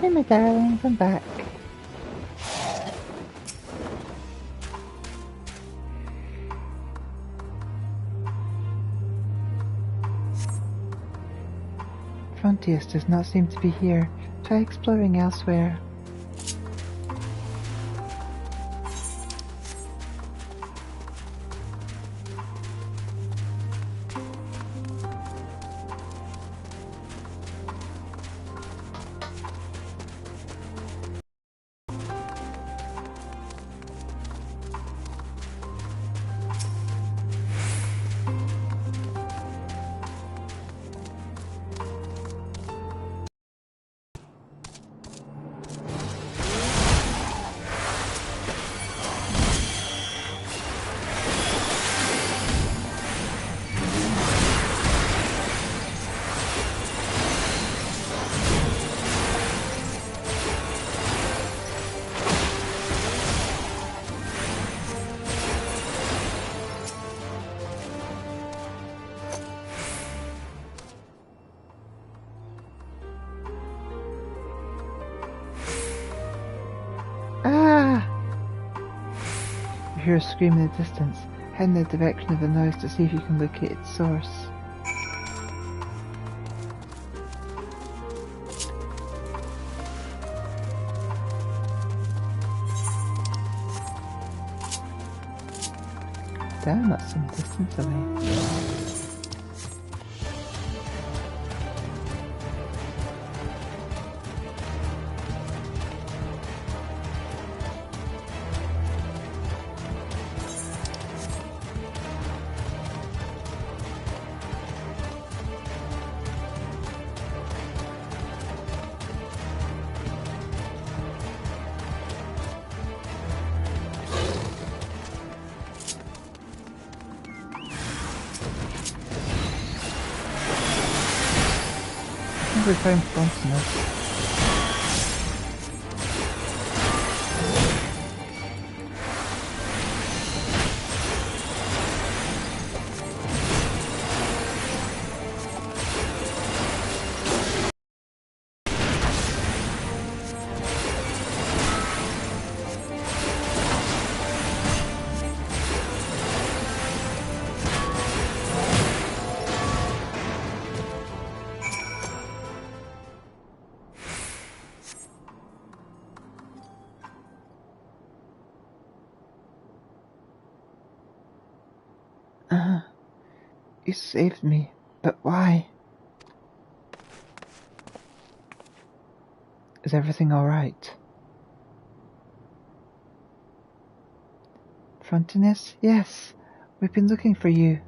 Hey, my darlings, I'm back. Frontiers does not seem to be here. Try exploring elsewhere. You hear a scream in the distance. Head in the direction of the noise to see if you can locate its source. Damn, that's some distance away. We're found Frontinus. You saved me, but why? Is everything alright? Frontinus? Yes, we've been looking for you.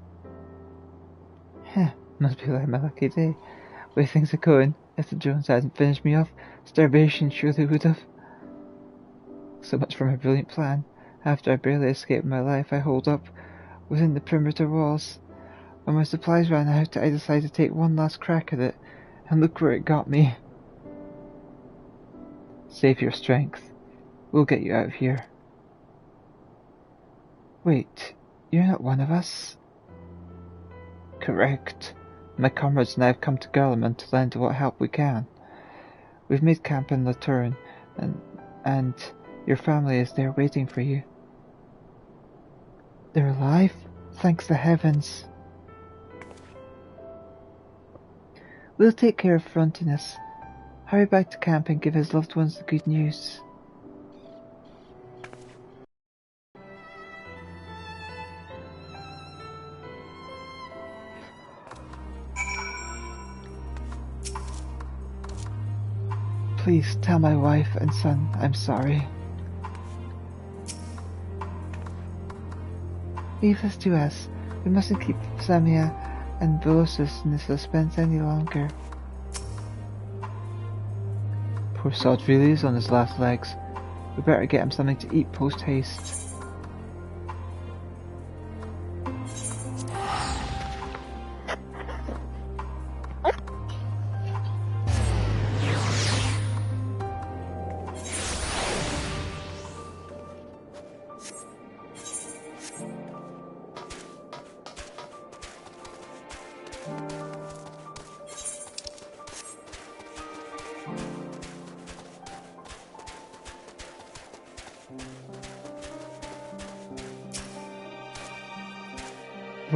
Heh, must be like my lucky day. Way things are going. If the Jones hadn't finished me off, starvation surely would have. So much for my brilliant plan. After I barely escaped my life, I holed up within the perimeter walls. When my supplies ran out, I decided to take one last crack at it, and look where it got me. Save your strength. We'll get you out of here. Wait, you're not one of us? Correct. My comrades and I have come to Garlemald to lend what help we can. We've made camp in Laturin, and your family is there waiting for you. They're alive? Thanks the heavens. We'll take care of Frontinus. Hurry back to camp and give his loved ones the good news. Please tell my wife and son I'm sorry. Leave this to us. We mustn't keep Samia and Velocis in suspense any longer. Poor sod really is on his last legs. We better get him something to eat post-haste.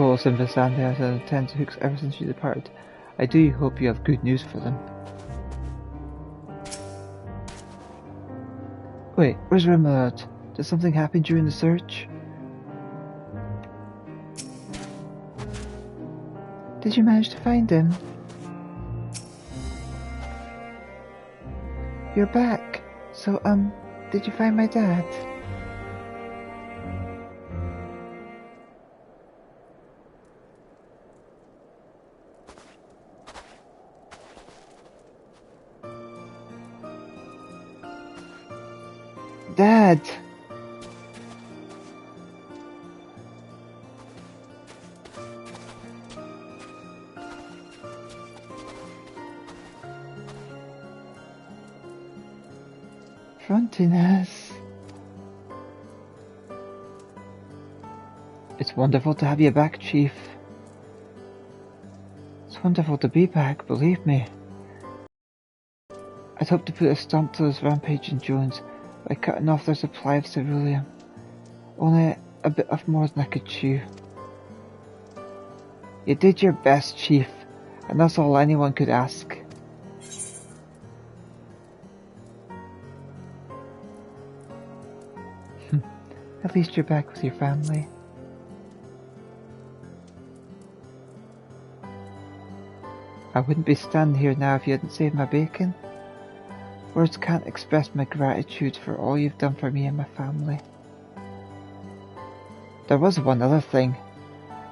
Well, Simba Sandy has had intense hooks ever since you departed. I do hope you have good news for them. Wait, where's Remoulade? Did something happen during the search? Did you manage to find him? You're back. So, did you find my dad? Dad! Frontiness. It's wonderful to have you back, Chief. It's wonderful to be back, believe me. I'd hoped to put a stop to those rampaging drones by cutting off their supply of ceruleum. Only a bit of more than I could chew. You did your best, Chief, and that's all anyone could ask. At least you're back with your family. I wouldn't be standing here now if you hadn't saved my bacon. Words can't express my gratitude for all you've done for me and my family. There was one other thing.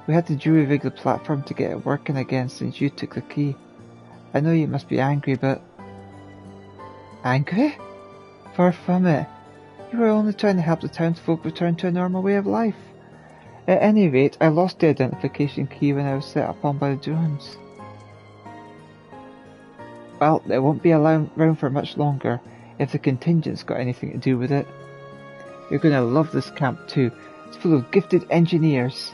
We had to jury-rig the platform to get it working again since you took the key. I know you must be angry, but... Angry? Far from it. You were only trying to help the townsfolk return to a normal way of life. At any rate, I lost the identification key when I was set upon by the drones. Well, it won't be around for much longer, if the contingent's got anything to do with it. You're gonna love this camp too. It's full of gifted engineers.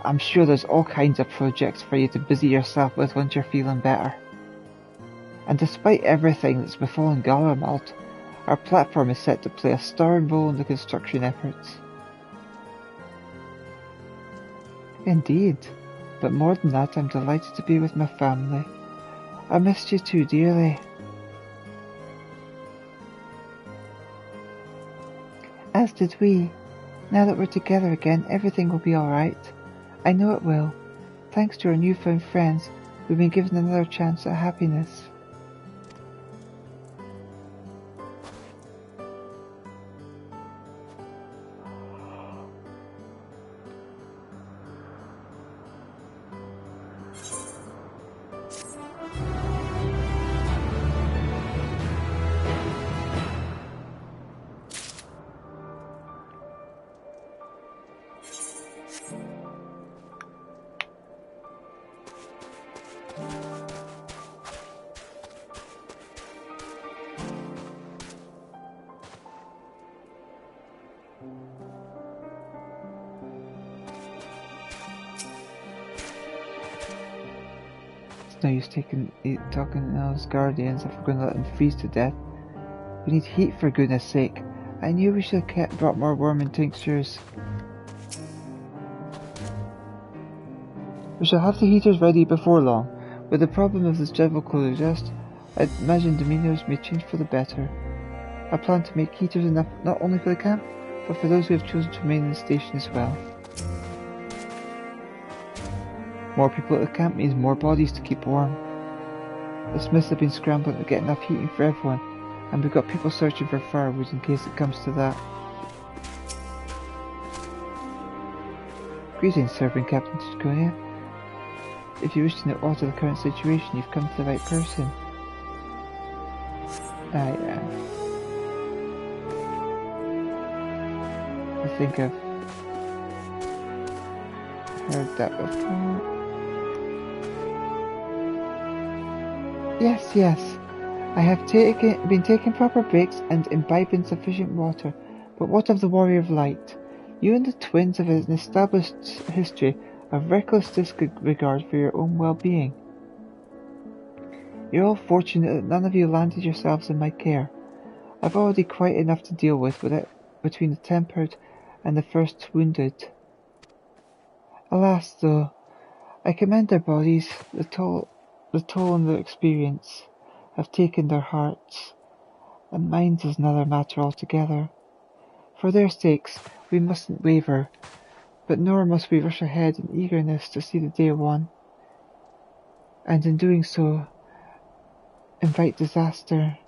I'm sure there's all kinds of projects for you to busy yourself with once you're feeling better. And despite everything that's befallen Galamalt, our platform is set to play a starring role in the construction efforts. Indeed, but more than that, I'm delighted to be with my family. I missed you too dearly. As did we. Now that we're together again, everything will be alright. I know it will. Thanks to our newfound friends, we've been given another chance at happiness. No use talking to those guardians if we're going to let them freeze to death. We need heat for goodness sake. I knew we should have brought more worming tinctures. We shall have the heaters ready before long. With the problem of this dreadful cold exhaust, I imagine Dominios may change for the better. I plan to make heaters enough not only for the camp, but for those who have chosen to remain in the station as well. More people at the camp means more bodies to keep warm. The smiths have been scrambling to get enough heating for everyone, and we've got people searching for firewood in case it comes to that. Greetings, Servant Captain Draconia. If you wish to know aught of the current situation, you've come to the right person. Yeah. I think I've heard that before. Yes. I have been taking proper breaks and imbibing sufficient water. But what of the Warrior of Light? You and the twins have an established history of reckless disregard for your own well-being. You're all fortunate that none of you landed yourselves in my care. I've already quite enough to deal with it between the tempered and the first wounded. Alas, though, I commend their bodies. The toll and their experience have taken their hearts, and minds is another matter altogether. For their sakes, we mustn't waver, but nor must we rush ahead in eagerness to see the day won, and in doing so, invite disaster.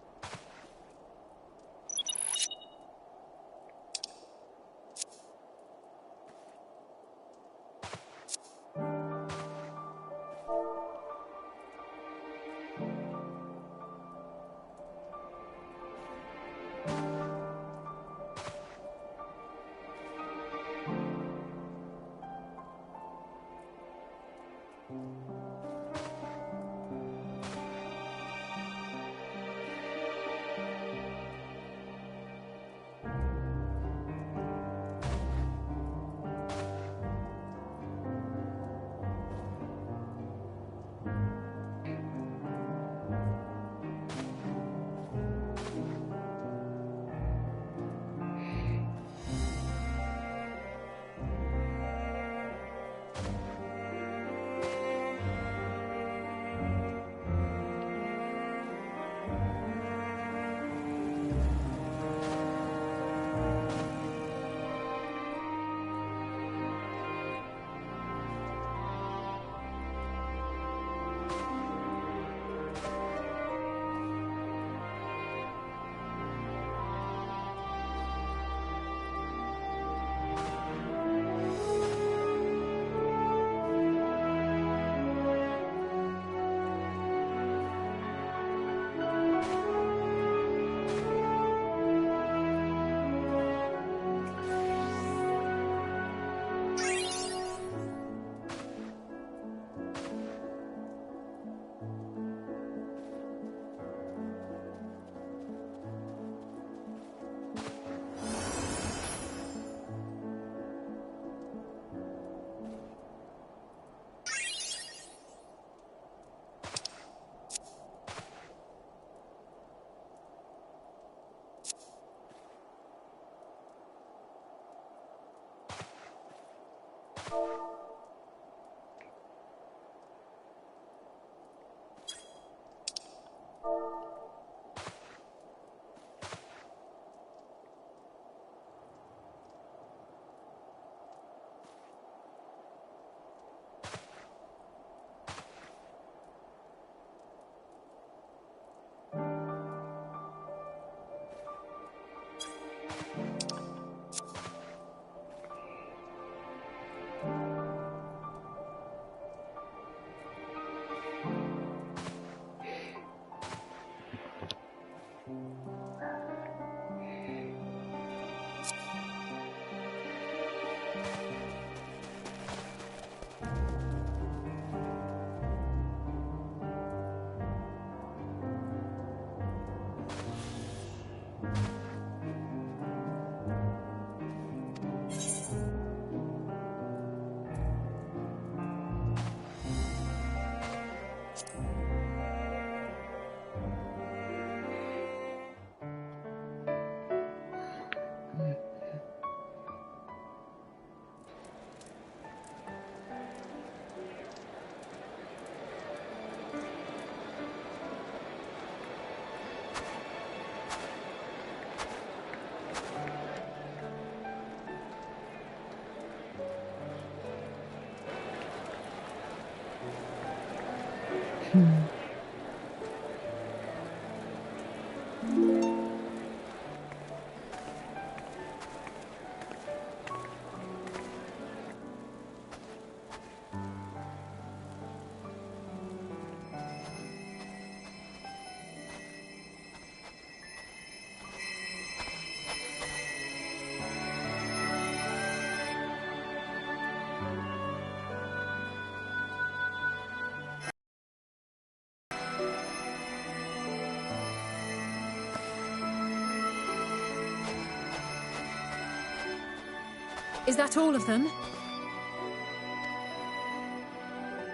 Is that all of them?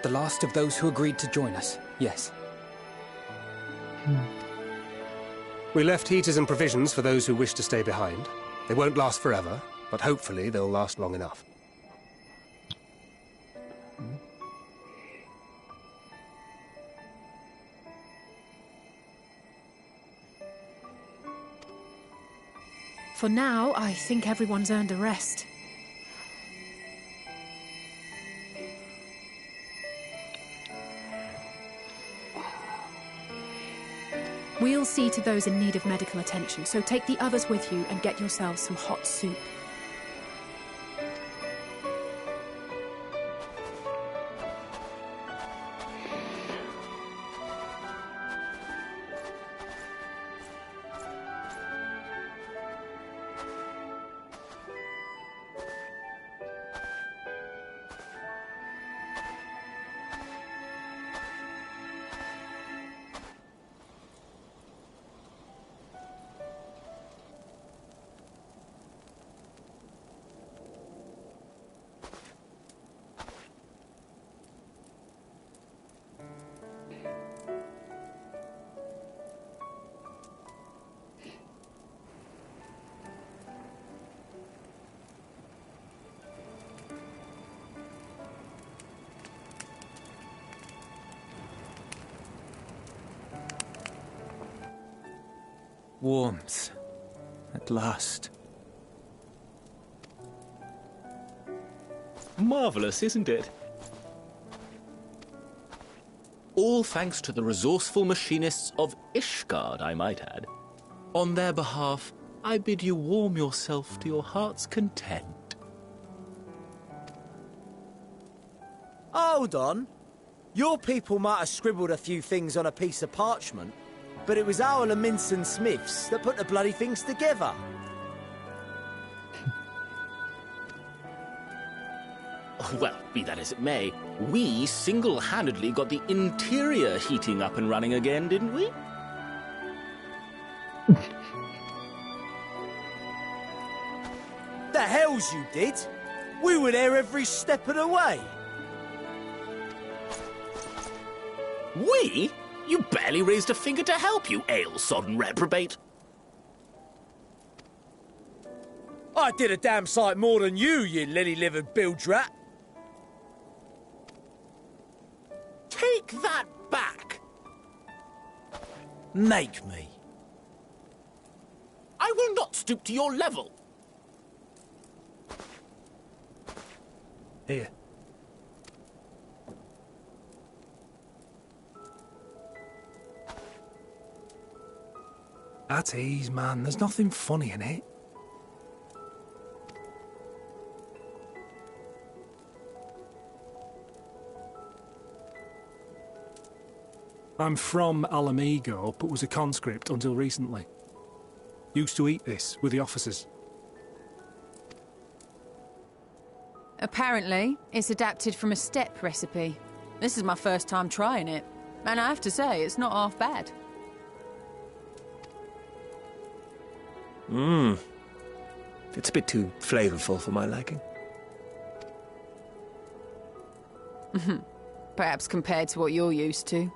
The last of those who agreed to join us, yes. We left heaters and provisions for those who wish to stay behind. They won't last forever, but hopefully they'll last long enough. For now, I think everyone's earned a rest. We'll see to those in need of medical attention, so take the others with you and get yourselves some hot soup. Warmth. At last. Marvelous, isn't it? All thanks to the resourceful machinists of Ishgard, I might add. On their behalf, I bid you warm yourself to your heart's content. Hold on. Your people might have scribbled a few things on a piece of parchment, but it was our Leminson Smiths that put the bloody things together. Well, be that as it may, we single-handedly got the interior heating up and running again, didn't we? The hells you did! We were there every step of the way. We? You barely raised a finger to help, you ale-sodden reprobate. I did a damn sight more than you lily-livered bilge rat. Take that back! Make me. I will not stoop to your level. Here. At ease, man. There's nothing funny in it. I'm from Alamigo, but was a conscript until recently. Used to eat this with the officers. Apparently, it's adapted from a steppe recipe. This is my first time trying it, and I have to say, it's not half bad. It's a bit too flavorful for my liking. Perhaps compared to what you're used to.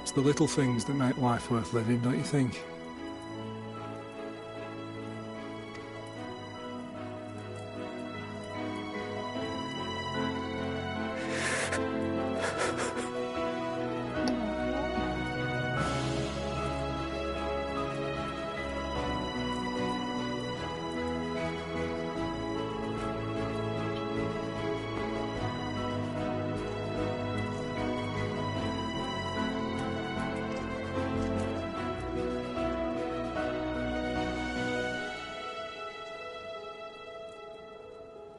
It's the little things that make life worth living, don't you think?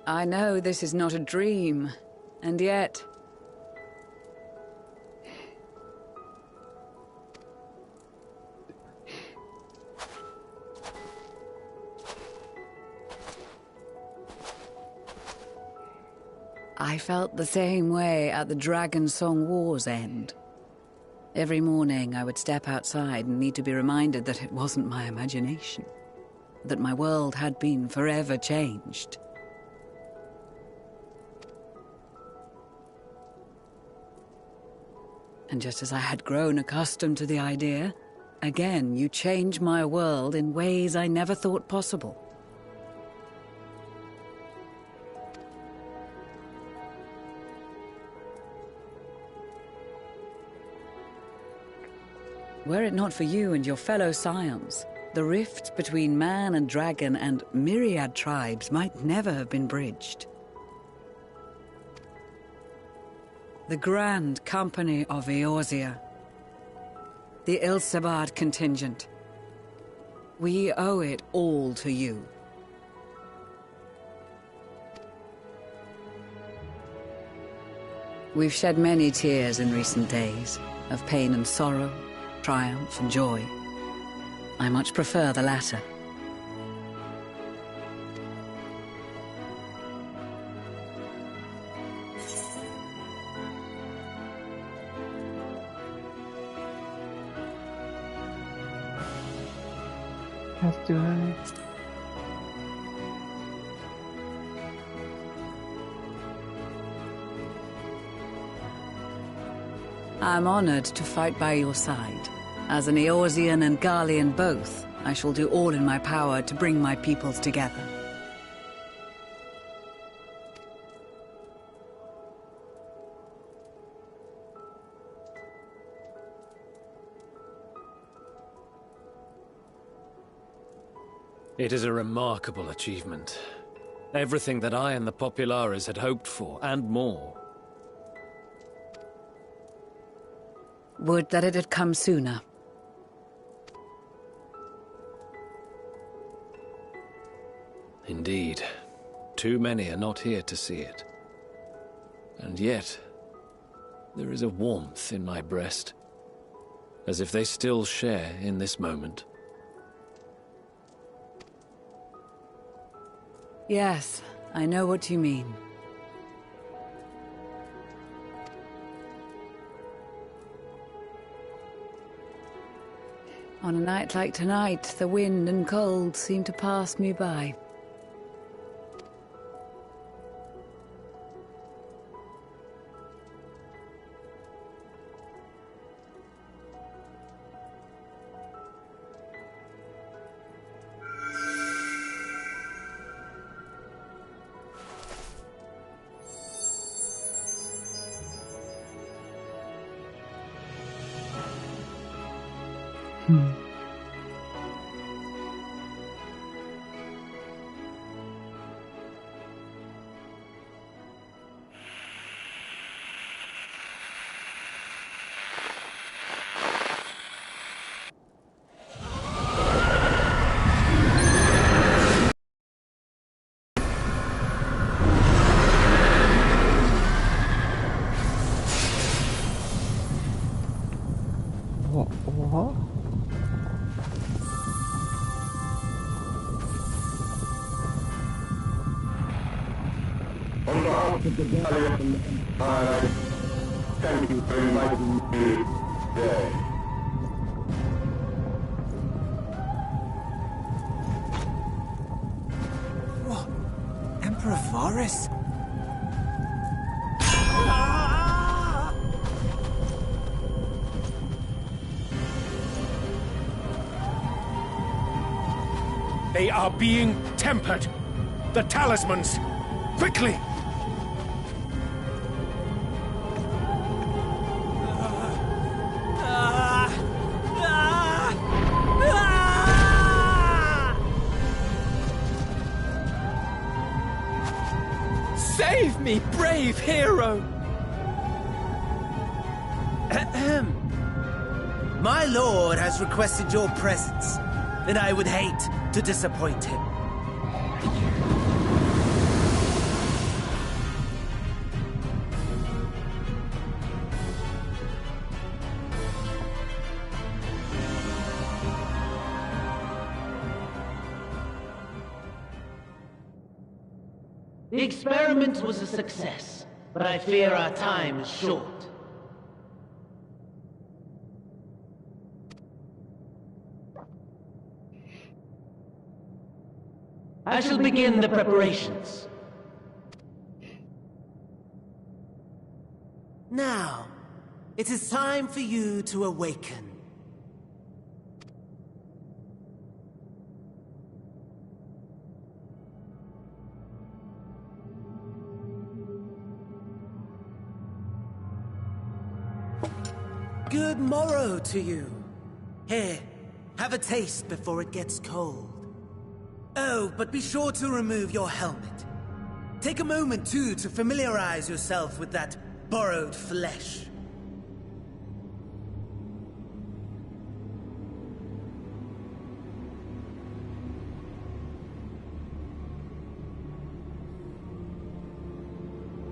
I know this is not a dream, and yet... I felt the same way at the Dragon Song War's end. Every morning I would step outside and need to be reminded that it wasn't my imagination, that my world had been forever changed. And just as I had grown accustomed to the idea, again you change my world in ways I never thought possible. Were it not for you and your fellow scions, the rift between man and dragon and myriad tribes might never have been bridged. The Grand Company of Eorzea. The Ilsabard contingent. We owe it all to you. We've shed many tears in recent days, of pain and sorrow, triumph and joy. I much prefer the latter. As do I. I'm honored to fight by your side. As an Eorzean and Garlean both, I shall do all in my power to bring my peoples together. It is a remarkable achievement. Everything that I and the Populares had hoped for, and more. Would that it had come sooner. Indeed. Too many are not here to see it. And yet, there is a warmth in my breast, as if they still share in this moment. Yes, I know what you mean. On a night like tonight, the wind and cold seem to pass me by. What? On behalf of the Galleon, I thank you for inviting me today. What? Emperor Varys? They are being tempered. The talismans. Quickly! Save me, brave hero! Ahem. My lord has requested your presence, and I would hate to disappoint him. The experiment was a success, but I fear our time is short. I shall begin the preparations. Now, it is time for you to awaken. Good morrow to you. Here, have a taste before it gets cold. Oh, but be sure to remove your helmet. Take a moment, too, to familiarize yourself with that borrowed flesh.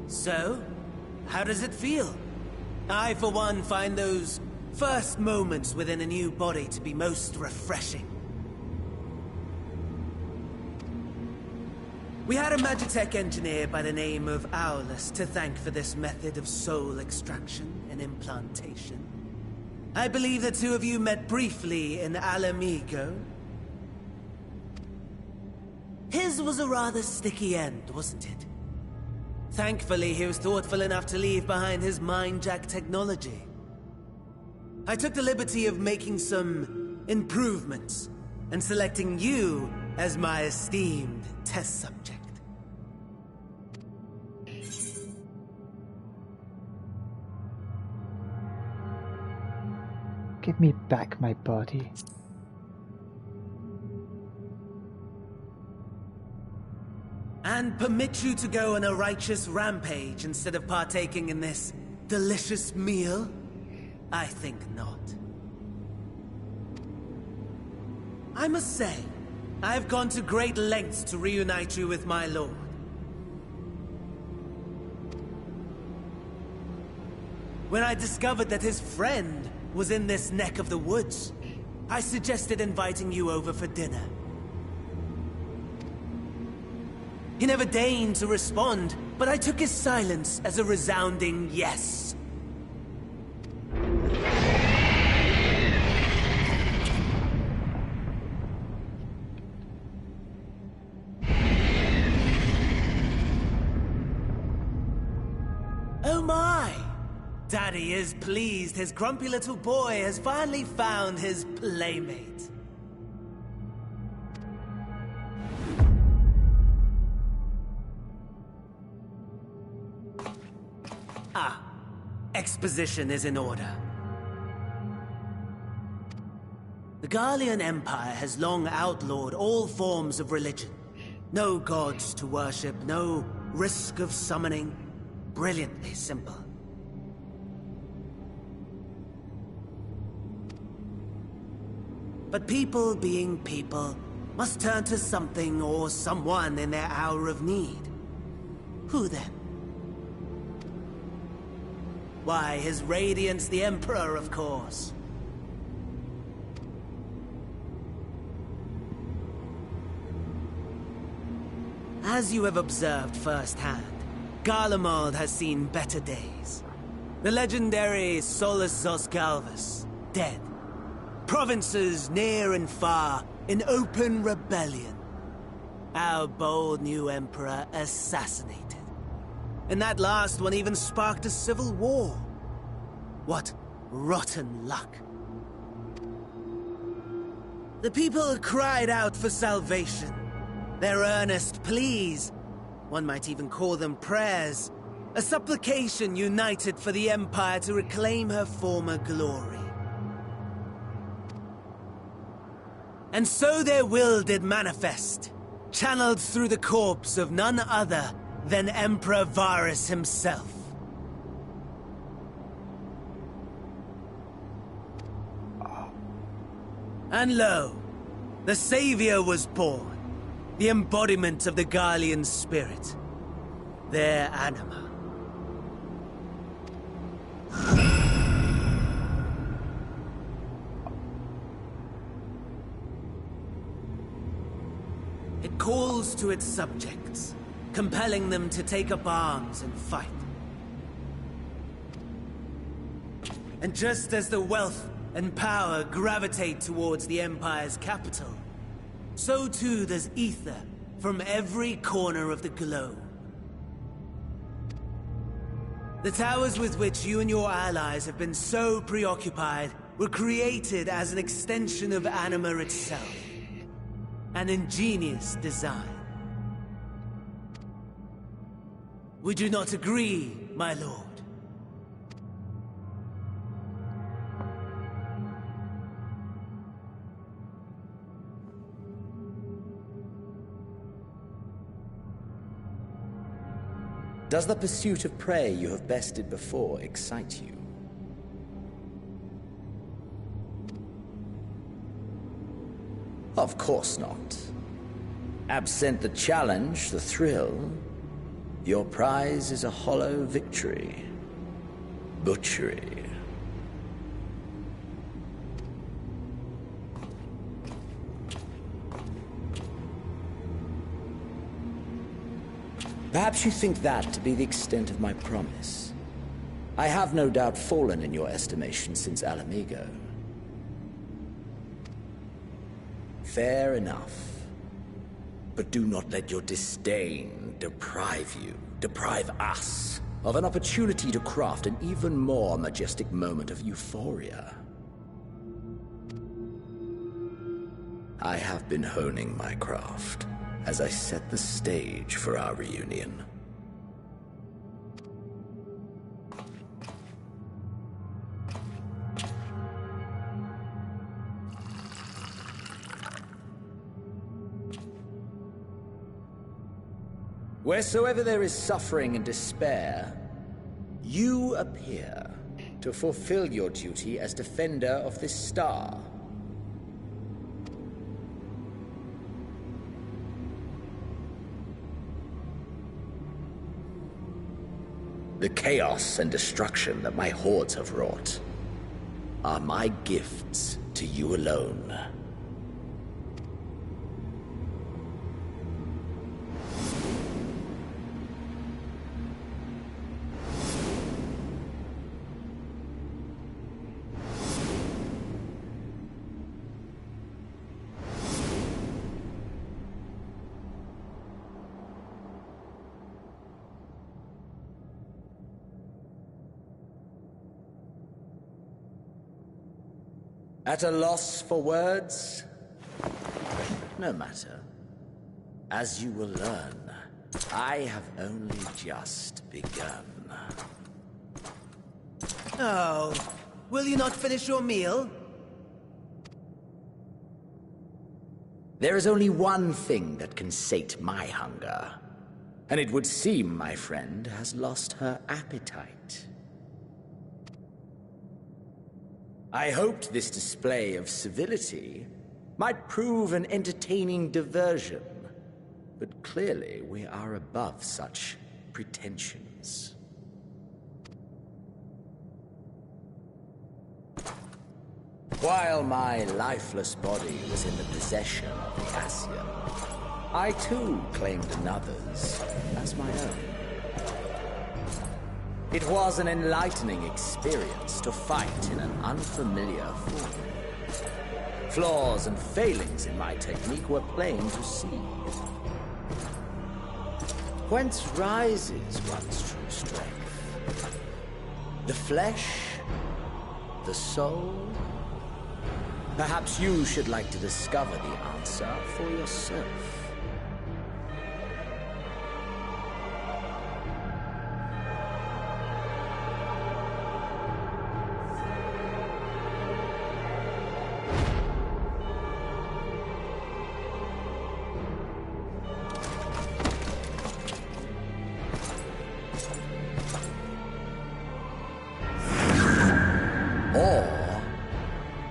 So, how does it feel? I, for one, find those first moments within a new body to be most refreshing. We had a Magitech engineer by the name of Owlus to thank for this method of soul extraction and implantation. I believe the two of you met briefly in Alamigo. His was a rather sticky end, wasn't it? Thankfully, he was thoughtful enough to leave behind his mind-jack technology. I took the liberty of making some improvements and selecting you as my esteemed test subject. Give me back my body. And permit you to go on a righteous rampage instead of partaking in this delicious meal? I think not. I must say, I've gone to great lengths to reunite you with my lord. When I discovered that his friend was in this neck of the woods, I suggested inviting you over for dinner. He never deigned to respond, but I took his silence as a resounding yes. Oh my! Daddy is pleased his grumpy little boy has finally found his playmate. Exposition is in order. The Garlean Empire has long outlawed all forms of religion. No gods to worship, no risk of summoning. Brilliantly simple. But people being people must turn to something or someone in their hour of need. Who then? Why, His Radiance the Emperor, of course. As you have observed firsthand, Garlemald has seen better days. The legendary Solus Zosgalvus, dead. Provinces near and far in open rebellion. Our bold new emperor assassinated. And that last one even sparked a civil war. What rotten luck. The people cried out for salvation. Their earnest pleas, one might even call them prayers, a supplication united for the Empire to reclaim her former glory. And so their will did manifest, channeled through the corpse of none other than Emperor Varus himself. And lo, the Savior was born, the embodiment of the Garlean spirit, their anima. It calls to its subjects, compelling them to take up arms and fight. And just as the wealth and power gravitate towards the Empire's capital, so too does ether from every corner of the globe. The towers with which you and your allies have been so preoccupied were created as an extension of Anima itself. An ingenious design. Would you not agree, my lord? Does the pursuit of prey you have bested before excite you? Of course not. Absent the challenge, the thrill, your prize is a hollow victory. Butchery. Perhaps you think that to be the extent of my promise. I have no doubt fallen in your estimation since Alamigo. Fair enough. But do not let your disdain deprive us, of an opportunity to craft an even more majestic moment of euphoria. I have been honing my craft as I set the stage for our reunion. Wheresoever there is suffering and despair, you appear to fulfill your duty as defender of this star. The chaos and destruction that my hordes have wrought are my gifts to you alone. At a loss for words? No matter. As you will learn, I have only just begun. Oh, will you not finish your meal? There is only one thing that can sate my hunger, and it would seem my friend has lost her appetite. I hoped this display of civility might prove an entertaining diversion, but clearly we are above such pretensions. While my lifeless body was in the possession of the Ascian, I too claimed another's as my own. It was an enlightening experience to fight in an unfamiliar form. Flaws and failings in my technique were plain to see. Whence rises one's true strength? The flesh? The soul? Perhaps you should like to discover the answer for yourself.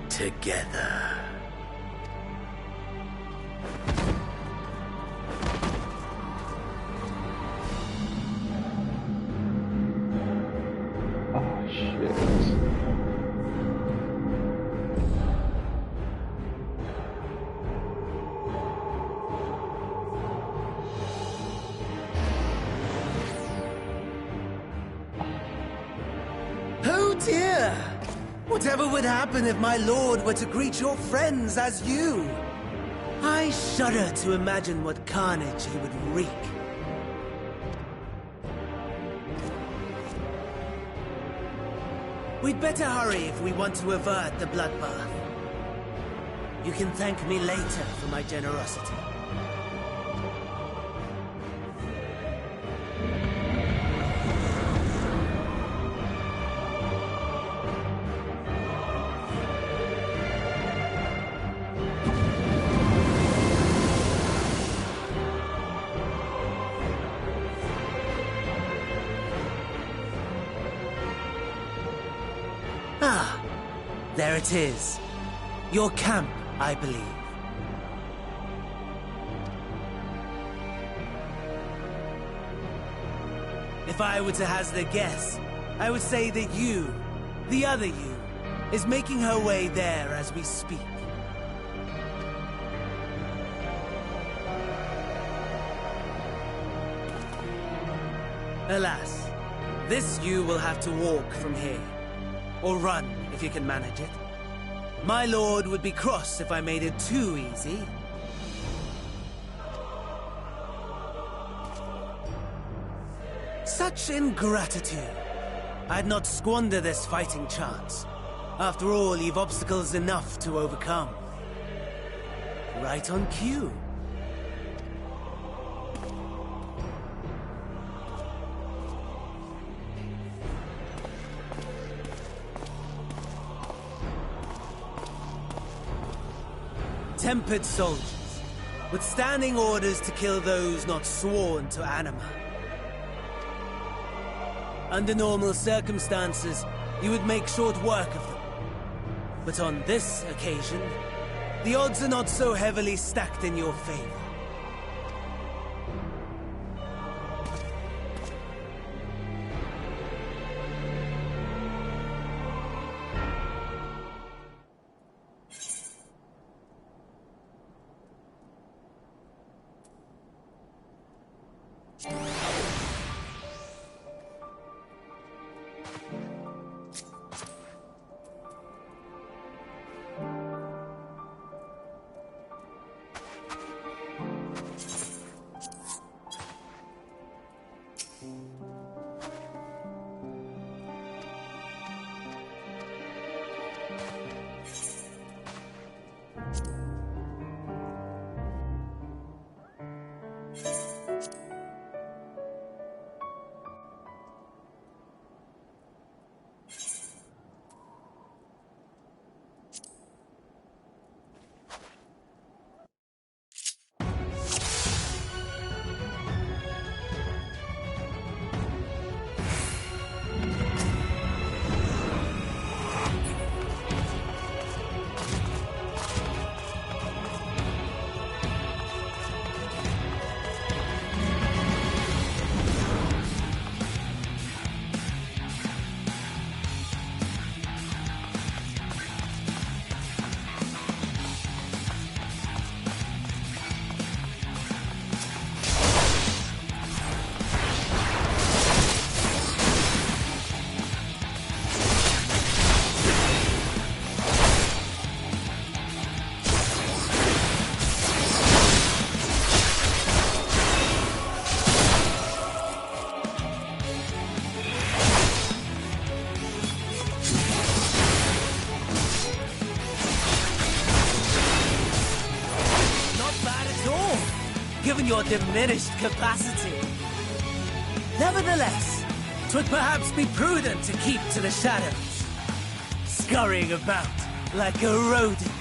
Together. Oh shit. Oh dear! Whatever would happen if my lord were to greet your friends as you? I shudder to imagine what carnage he would wreak. We'd better hurry if we want to avert the bloodbath. You can thank me later for my generosity. Ah, there it is. Your camp, I believe. If I were to hazard a guess, I would say that you, the other you, is making her way there as we speak. Alas, this you will have to walk from here. Or run, if you can manage it. My lord would be cross if I made it too easy. Such ingratitude. I'd not squander this fighting chance. After all, you've obstacles enough to overcome. Right on cue. Tempered soldiers, with standing orders to kill those not sworn to Anima. Under normal circumstances, you would make short work of them. But on this occasion, the odds are not so heavily stacked in your favor. Given your diminished capacity. Nevertheless, 'twould perhaps be prudent to keep to the shadows, scurrying about like a rodent.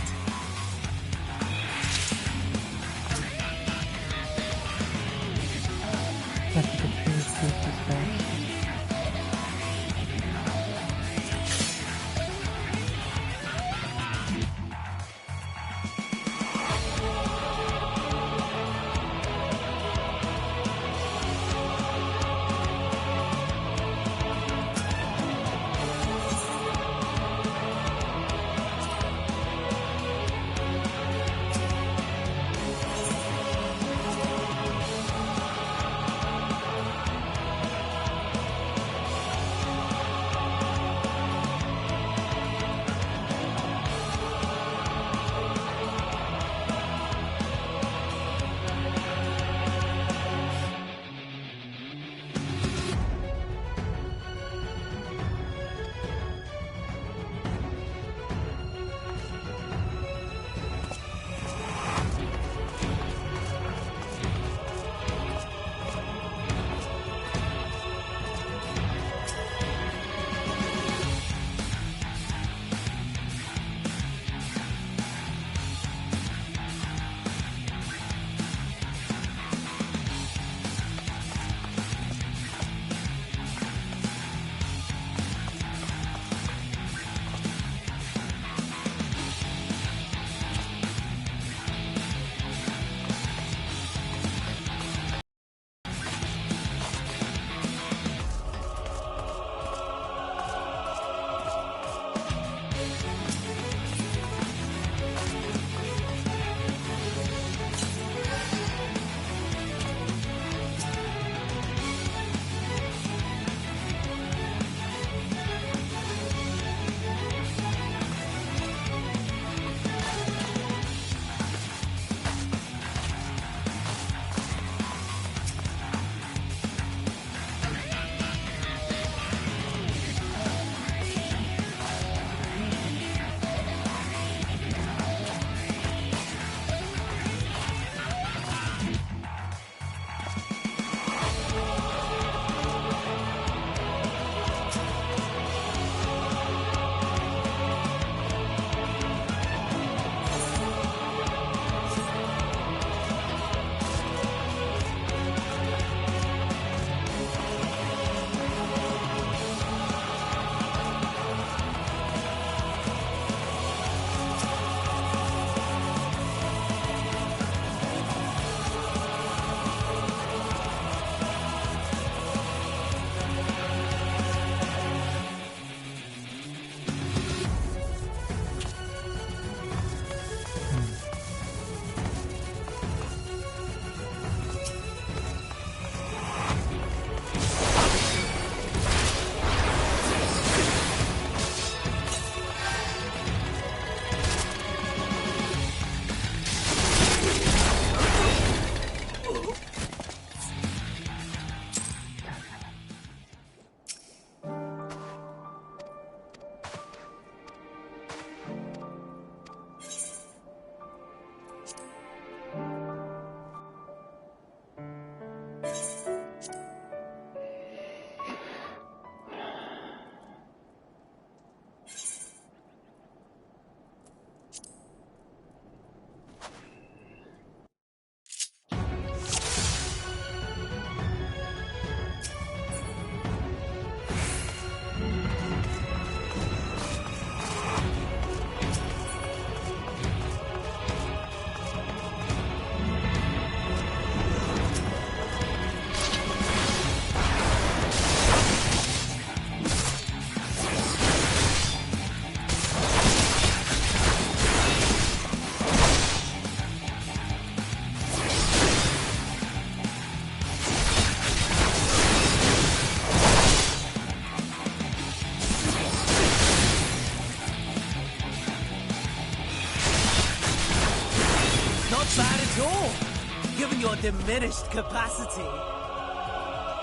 diminished capacity.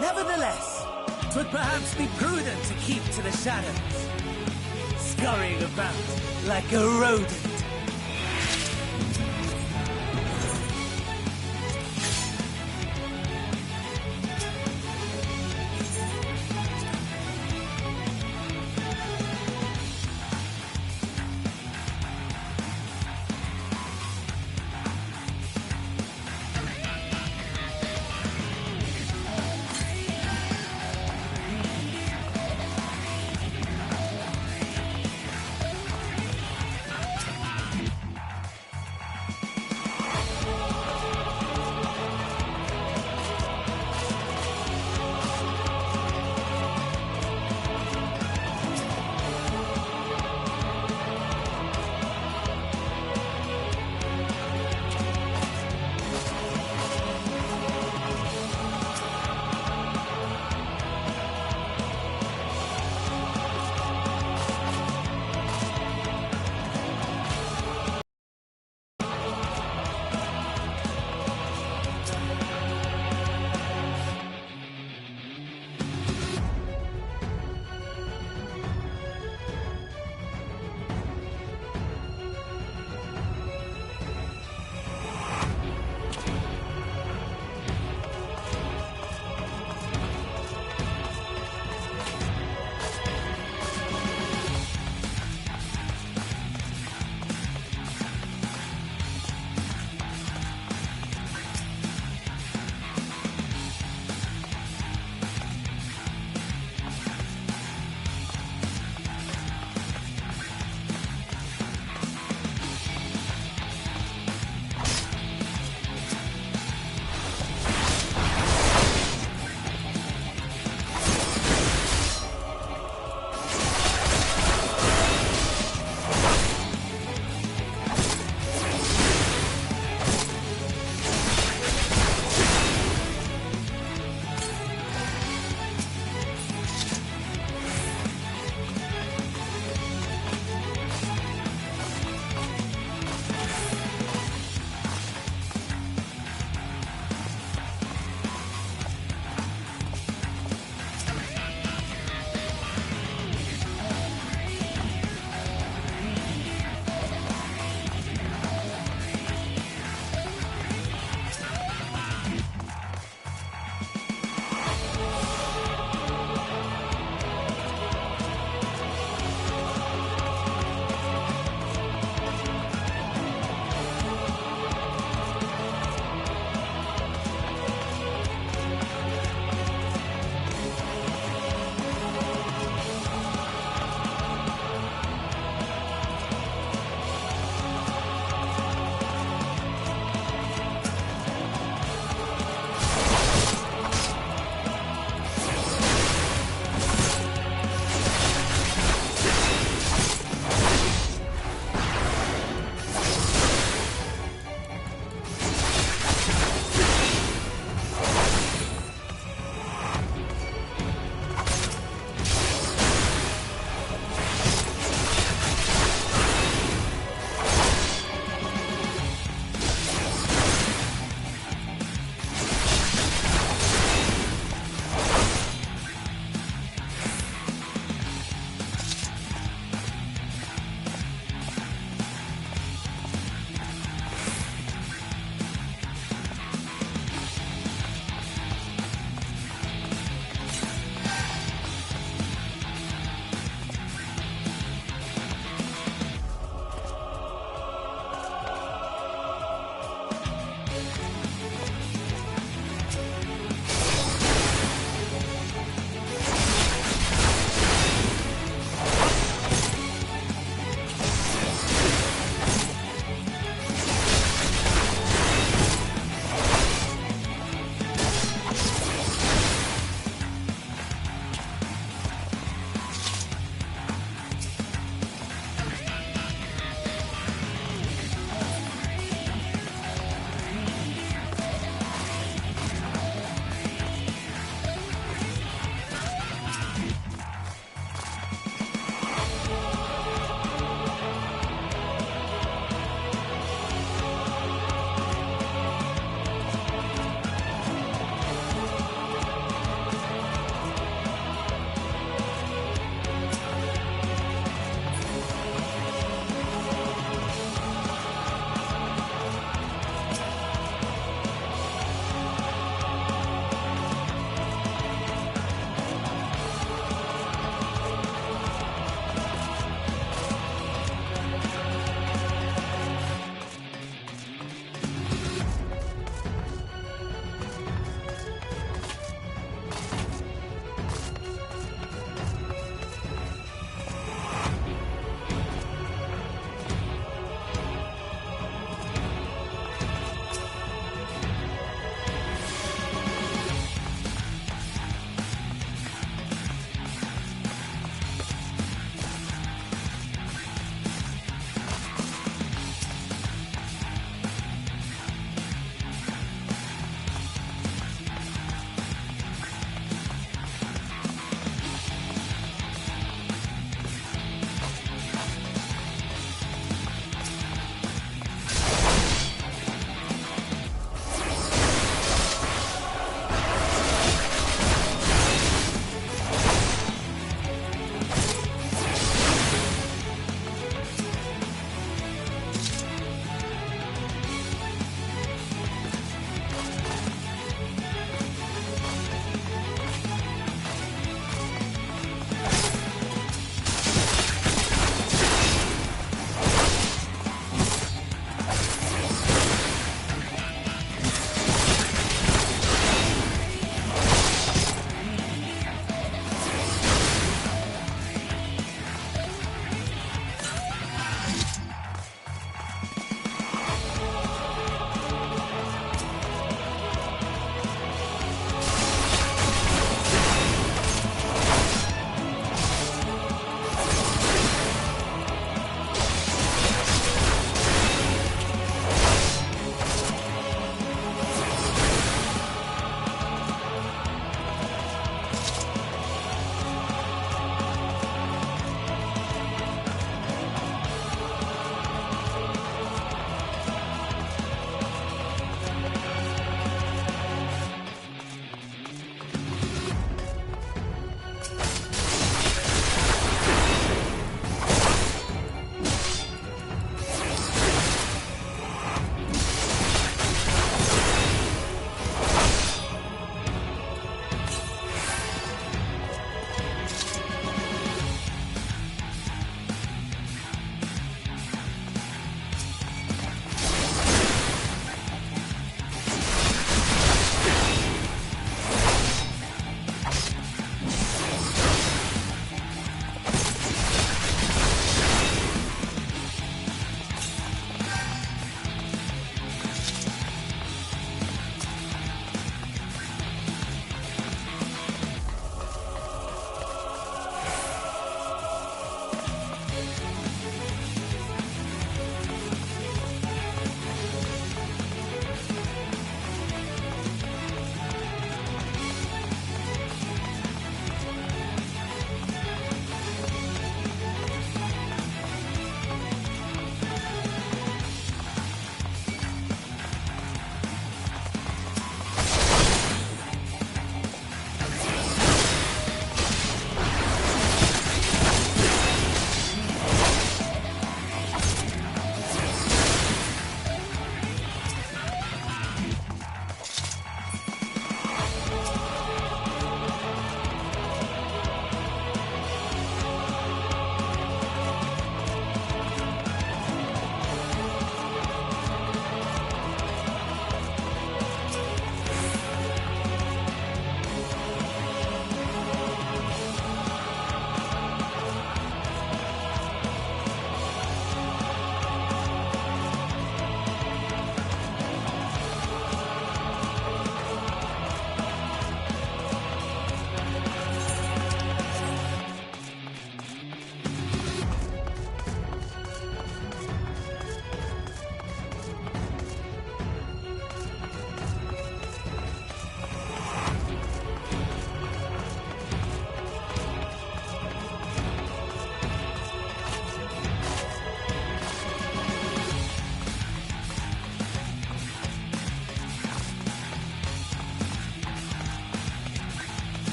Nevertheless, 'twould perhaps be prudent to keep to the shadows, scurrying about like a rodent.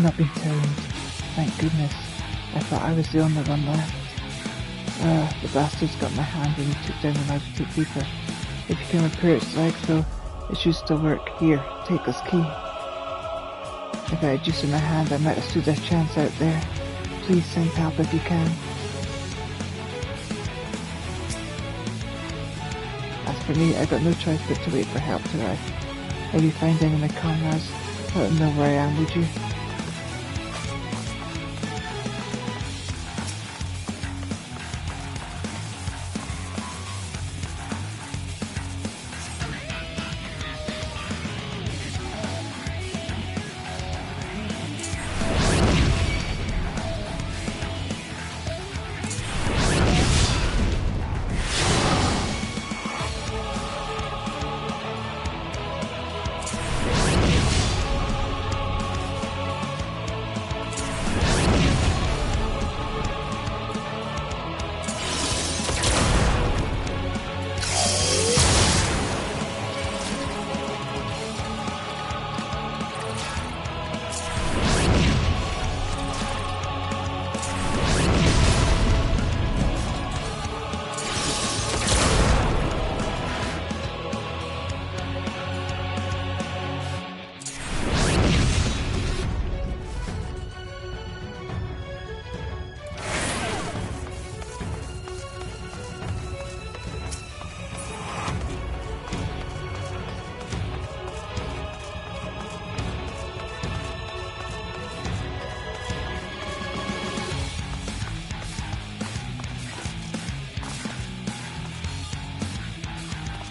not been turned. Thank goodness. I thought I was the only one left. The bastards got my hand and he took down the magic keeper. If you can repair its legs though, it should still work. Here, take this key. If I had juice in my hand, I might have stood a chance out there. Please send help if you can. As for me, I got no choice but to wait for help to arrive. If you find any of my comrades, let them know where I am, would you?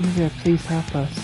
Elita, please help us.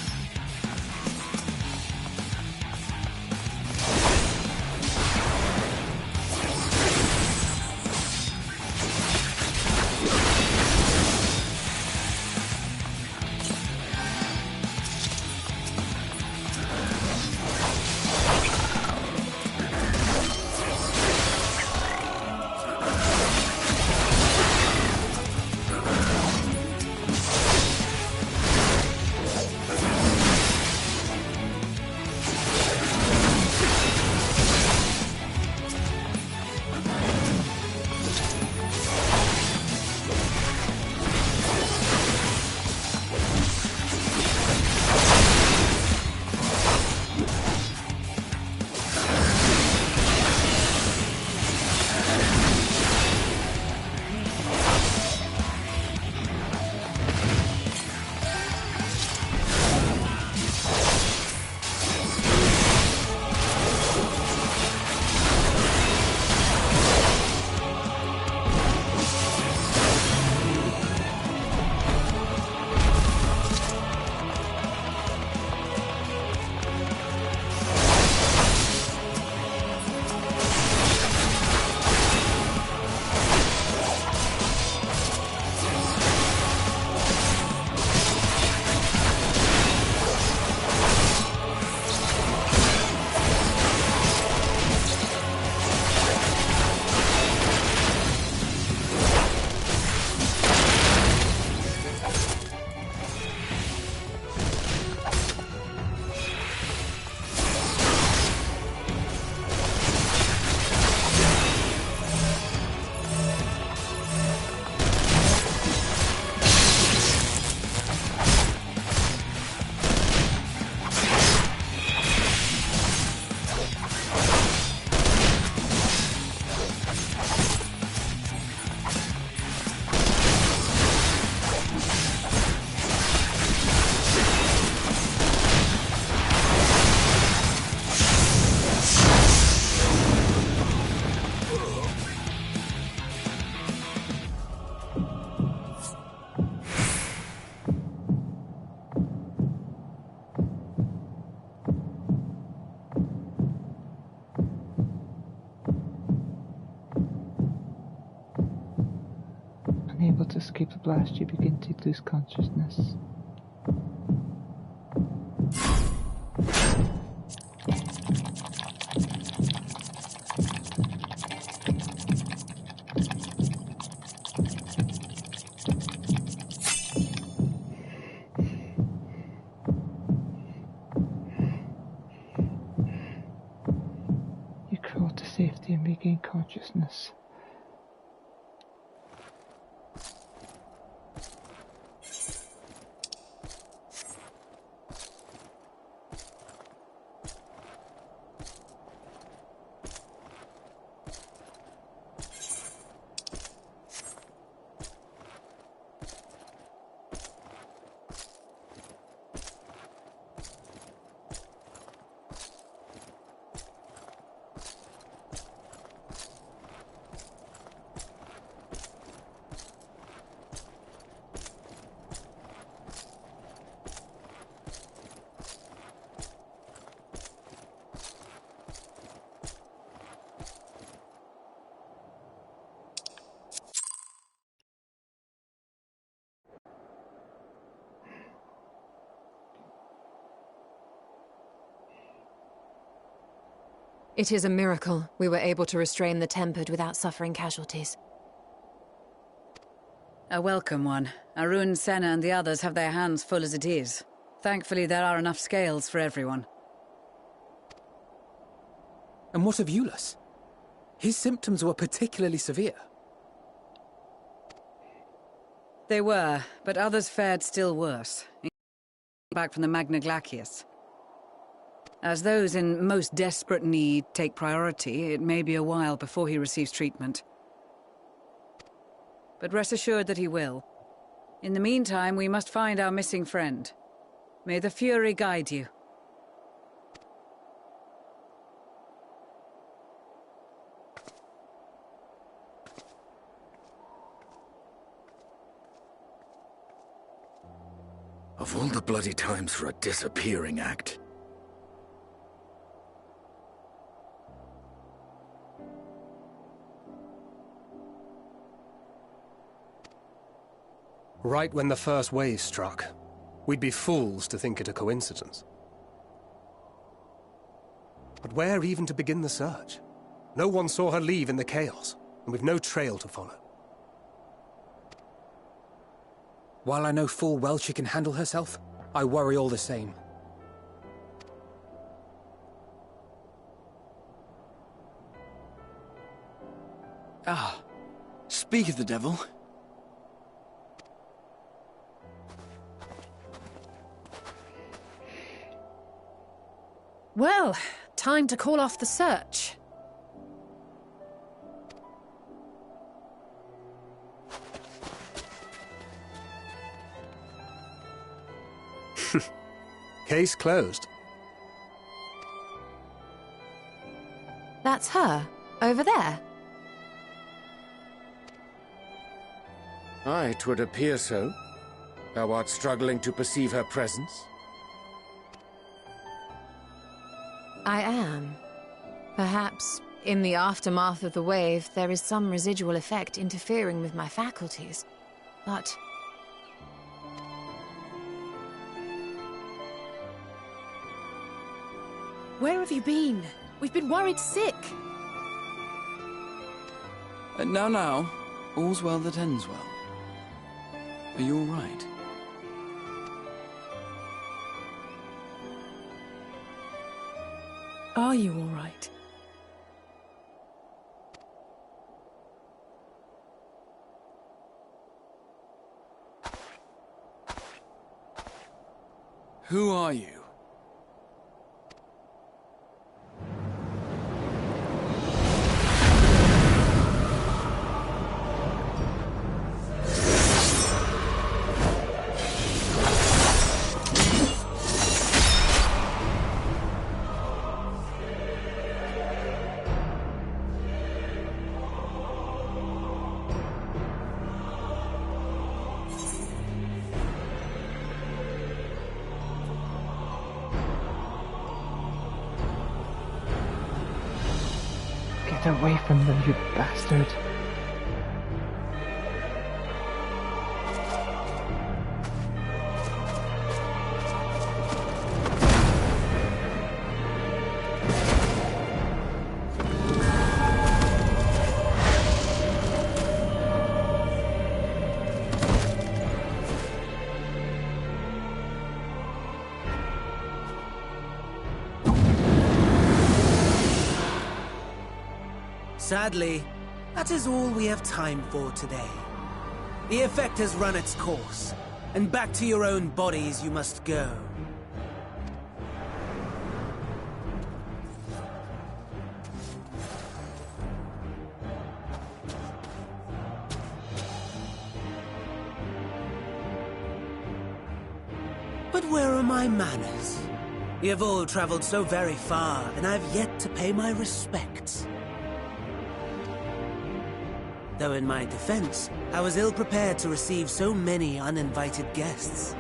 Unable to escape the blast, you begin to lose consciousness. You crawl to It is a miracle we were able to restrain the Tempered without suffering casualties. A welcome one. Arun, Senna and the others have their hands full as it is. Thankfully, there are enough scales for everyone. And what of Euless? His symptoms were particularly severe. They were, but others fared still worse. Back from the Magna Glacius. As those in most desperate need take priority, it may be a while before he receives treatment. But rest assured that he will. In the meantime, we must find our missing friend. May the Fury guide you. Of all the bloody times for a disappearing act. Right when the first wave struck, we'd be fools to think it a coincidence. But where even to begin the search? No one saw her leave in the chaos, and we've no trail to follow. While I know full well she can handle herself, I worry all the same. Ah, speak of the devil. Well, time to call off the search. Case closed. That's her, over there. Aye, 'twould appear so. Thou art struggling to perceive her presence? I am. Perhaps, in the aftermath of the wave, there is some residual effect interfering with my faculties. But... Where have you been? We've been worried sick. Now, all's well that ends well. Are you all right? Are you all right? Who are you? Get away from them, you bastard. Sadly, that is all we have time for today. The effect has run its course, and back to your own bodies you must go. But where are my manners? We have all traveled so very far, and I've yet to pay my respects. Though in my defense, I was ill-prepared to receive so many uninvited guests.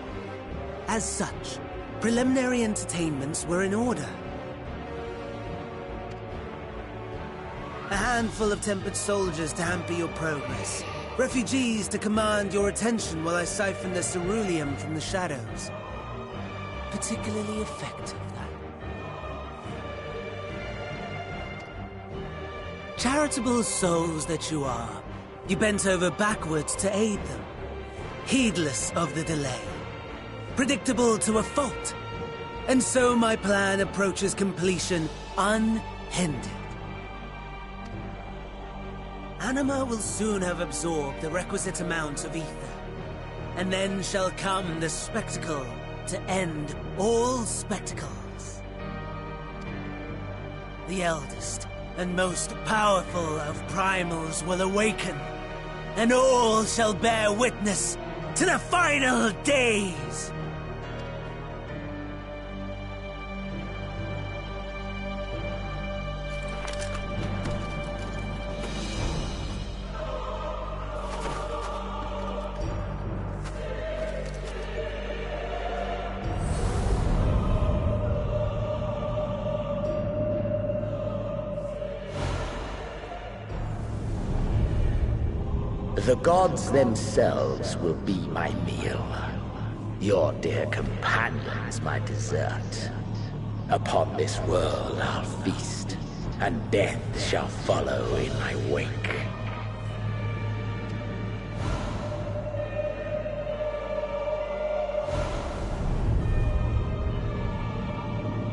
As such, preliminary entertainments were in order. A handful of tempered soldiers to hamper your progress. Refugees to command your attention while I siphon the ceruleum from the shadows. Particularly effective, that. Charitable souls that you are, you bent over backwards to aid them, heedless of the delay, predictable to a fault. And so my plan approaches completion unhindered. Anima will soon have absorbed the requisite amount of ether, and then shall come the spectacle to end all spectacles. The eldest and most powerful of primals will awaken, and all shall bear witness to the final days. The gods themselves will be my meal. Your dear companions my dessert. Upon this world I'll feast, and death shall follow in my wake.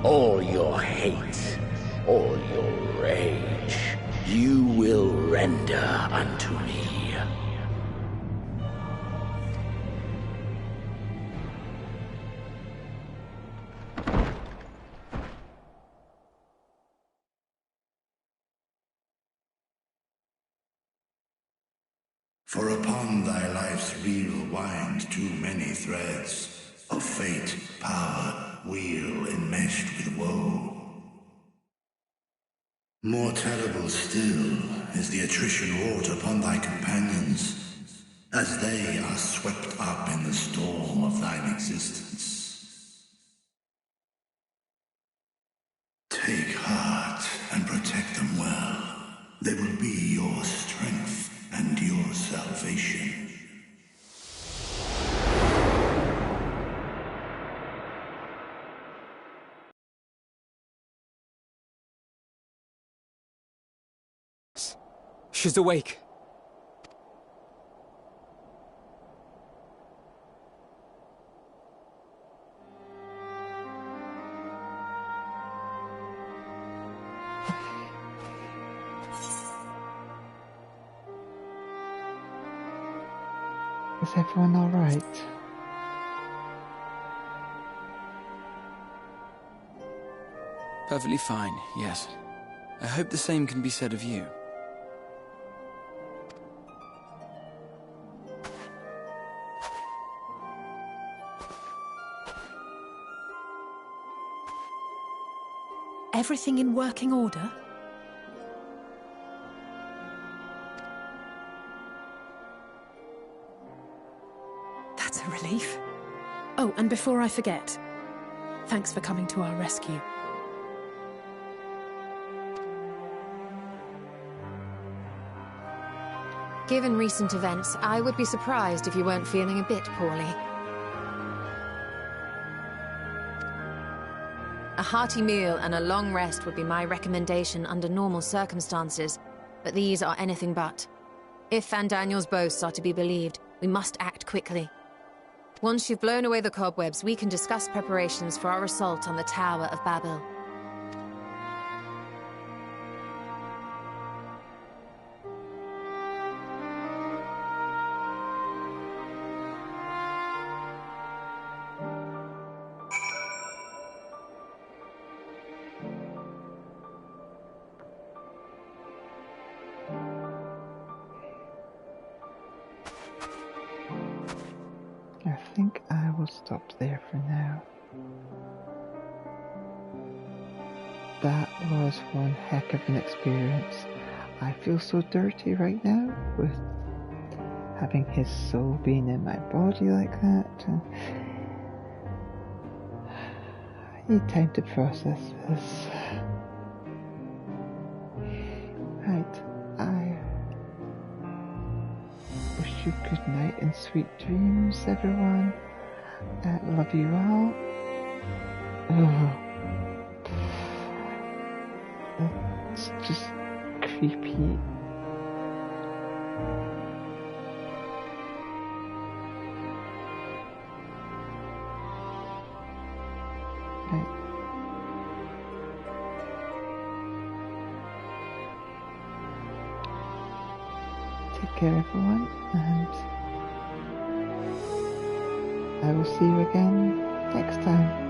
All your hate, all your rage, you will render unto me. For upon thy life's reel wind too many threads of fate, power, weal enmeshed with woe. More terrible still is the attrition wrought upon thy companions, as they are swept up in the storm of thine existence. Take heart and protect them well. They will be your strength and your salvation. She's awake. Is everyone alright? Perfectly fine, yes. I hope the same can be said of you. Everything in working order? That's a relief. Oh, and before I forget, thanks for coming to our rescue. Given recent events, I would be surprised if you weren't feeling a bit poorly. A hearty meal and a long rest would be my recommendation under normal circumstances, but these are anything but. If Van Daniel's boasts are to be believed, we must act quickly. Once you've blown away the cobwebs, we can discuss preparations for our assault on the Tower of Babel. I think I will stop there for now. That was one heck of an experience. I feel so dirty right now with having his soul being in my body like that. I need time to process this. Right, I wish you good night and sweet dreams, everyone. I love you all. It's just creepy. Right. Take care, everyone, and I will see you again next time.